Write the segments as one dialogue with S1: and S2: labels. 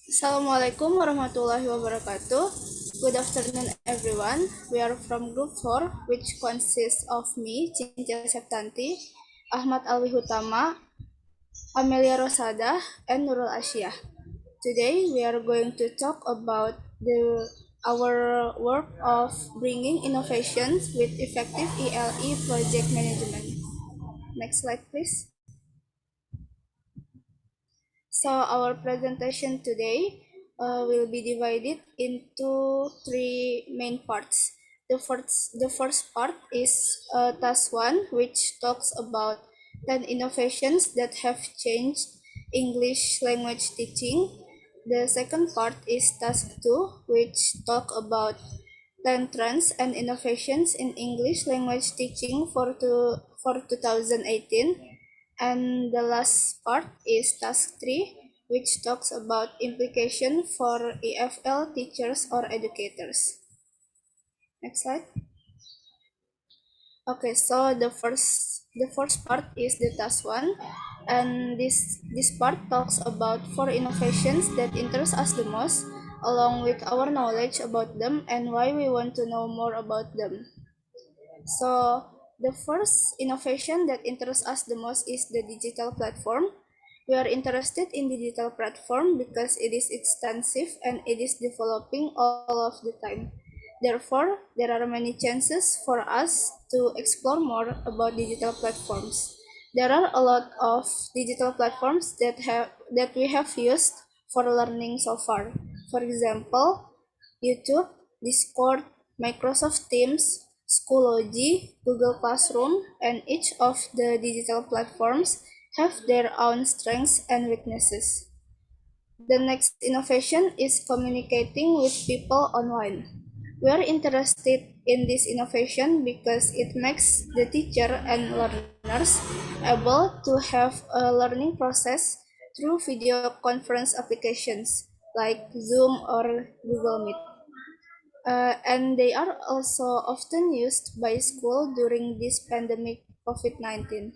S1: Assalamualaikum warahmatullahi wabarakatuh. Good afternoon, everyone. We are from Group 4, which consists of me, Cintya Septanti, Akhmad Alwi Hutama, Amelia Rosadah, and Nurul Asyiah. Today, we are going to talk about our work of bringing innovations with effective ELE project management. Next slide, please. So our presentation today will be divided into three main parts. The first part is task 1, which talks about 10 innovations that have changed English language teaching. The second part is task 2, which talk about 10 trends and innovations in English language teaching for 2018. And the last part is task 3, which talks about implication for EFL teachers or educators. Next slide. Okay, so the first part is the task 1, and this part talks about 4 innovations that interest us the most, along with our knowledge about them and why we want to know more about them. So the first innovation that interests us the most is the digital platform. We are interested in digital platform because it is extensive and it is developing all of the time. Therefore, there are many chances for us to explore more about digital platforms. There are a lot of digital platforms that we have used for learning so far. For example, YouTube, Discord, Microsoft Teams, Schoology, Google Classroom, and each of the digital platforms have their own strengths and weaknesses. The next innovation is communicating with people online. We are interested in this innovation because it makes the teacher and learners able to have a learning process through video conference applications like Zoom or Google Meet. And they are also often used by school during this pandemic COVID-19.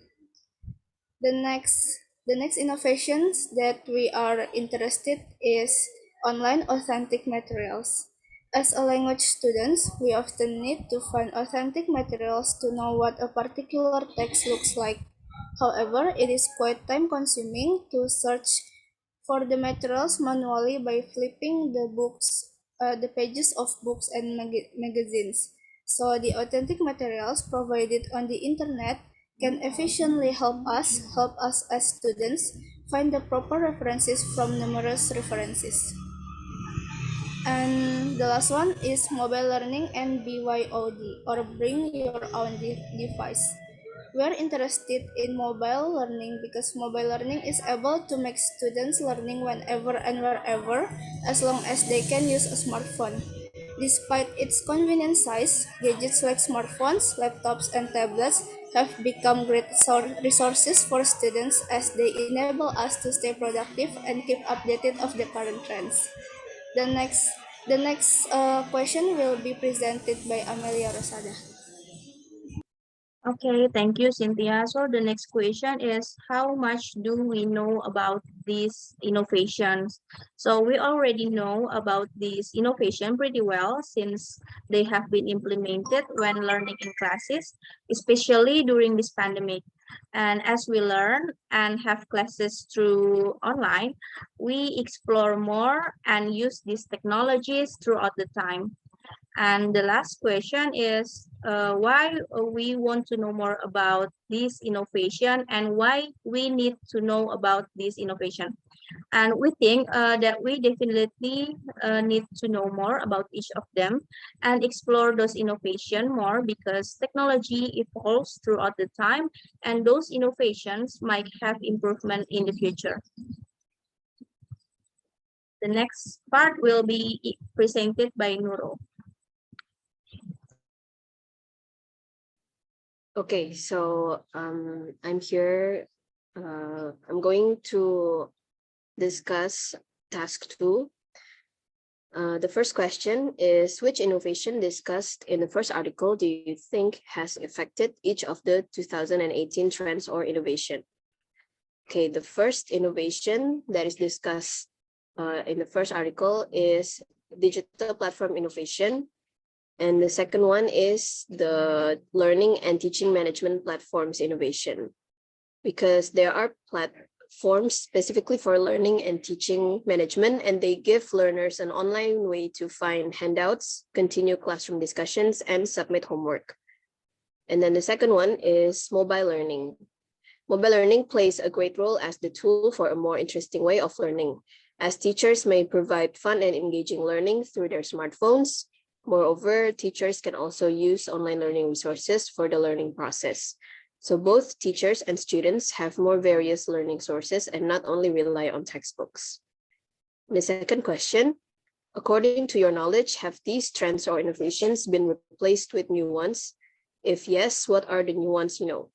S1: The next, the next innovations that we are interested is online authentic materials. As a language students, we often need to find authentic materials to know what a particular text looks like. However, it is quite time consuming to search for the materials manually by flipping the pages of books and magazines. So the authentic materials provided on the internet can efficiently help us as students find the proper references from numerous references. And the last one is mobile learning and BYOD, or bring your own device. We are interested in mobile learning because mobile learning is able to make students learning whenever and wherever as long as they can use a smartphone. Despite its convenient size, gadgets like smartphones, laptops, and tablets have become great resources for students as they enable us to stay productive and keep updated of the current trends. The next, the next question will be presented by Amelia Rosadah.
S2: Okay, thank you, Cynthia. So the next question is, how much do we know about these innovations? So we already know about these innovation pretty well since they have been implemented when learning in classes, especially during this pandemic. And as we learn and have classes through online, we explore more and use these technologies throughout the time. And the last question is why we want to know more about this innovation and why we need to know about this innovation. And we think that we definitely need to know more about each of them and explore those innovation more because technology evolves throughout the time and those innovations might have improvement in the future. The next part will be presented by Nurul.
S3: Okay, so I'm here. I'm going to discuss task 2. The first question is, which innovation discussed in the first article do you think has affected each of the 2018 trends or innovation? Okay, the first innovation that is discussed in the first article is digital platform innovation. And the second one is the learning and teaching management platforms innovation, because there are platforms specifically for learning and teaching management, and they give learners an online way to find handouts, continue classroom discussions, and submit homework. And then the second one is mobile learning. Mobile learning plays a great role as the tool for a more interesting way of learning, as teachers may provide fun and engaging learning through their smartphones. Moreover, teachers can also use online learning resources for the learning process. So both teachers and students have more various learning sources and not only rely on textbooks. The second question, according to your knowledge, have these trends or innovations been replaced with new ones? If yes, what are the new ones you know?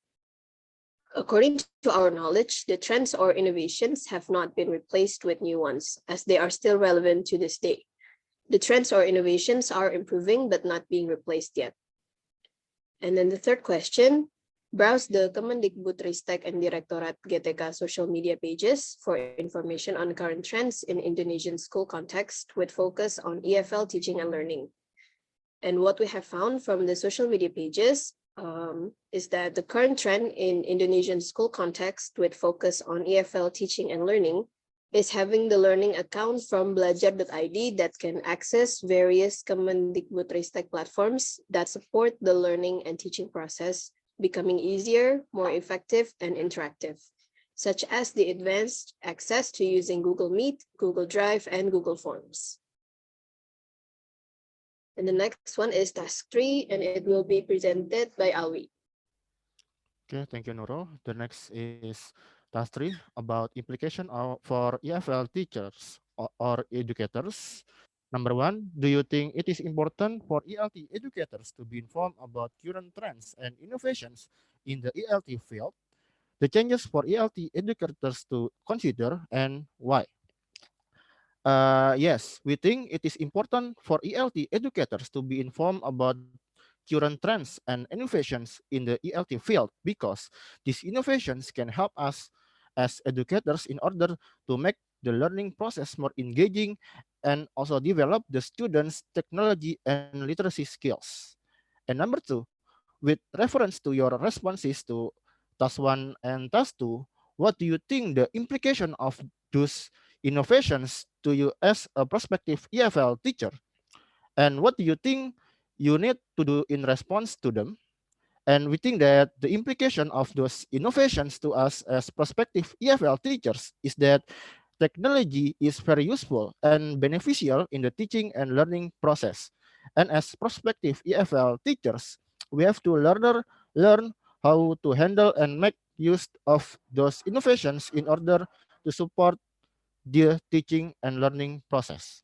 S3: According to our knowledge, the trends or innovations have not been replaced with new ones, as they are still relevant to this day. The trends or innovations are improving but not being replaced yet. And then the third question, browse the Kemendikbudristek and Direktorat GTK social media pages for information on current trends in Indonesian school context with focus on EFL teaching and learning. And what we have found from the social media pages is that the current trend in Indonesian school context with focus on EFL teaching and learning is having the learning account from belajar.id that can access various Kemendikbudristek platforms that support the learning and teaching process becoming easier, more effective, and interactive, such as the advanced access to using Google Meet, Google Drive, and Google Forms. And the next one is task 3, and it will be presented by Alwi.
S4: Okay, thank you, Nurul. The next is task 3 about implication for EFL teachers or educators. Number 1, do you think it is important for ELT educators to be informed about current trends and innovations in the ELT field? The changes for ELT educators to consider and why? Yes, we think it is important for ELT educators to be informed about current trends and innovations in the ELT field because these innovations can help us as educators in order to make the learning process more engaging and also develop the students' technology and literacy skills. And number 2, with reference to your responses to task 1 and task 2, what do you think the implication of those innovations to you as a prospective EFL teacher? And what do you think you need to do in response to them? And we think that the implication of those innovations to us as prospective EFL teachers is that technology is very useful and beneficial in the teaching and learning process. And as prospective EFL teachers, we have to learn how to handle and make use of those innovations in order to support the teaching and learning process.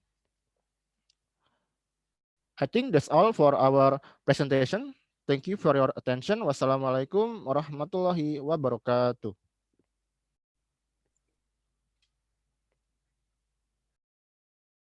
S4: I think that's all for our presentation. Thank you for your attention. Wassalamualaikum warahmatullahi wabarakatuh.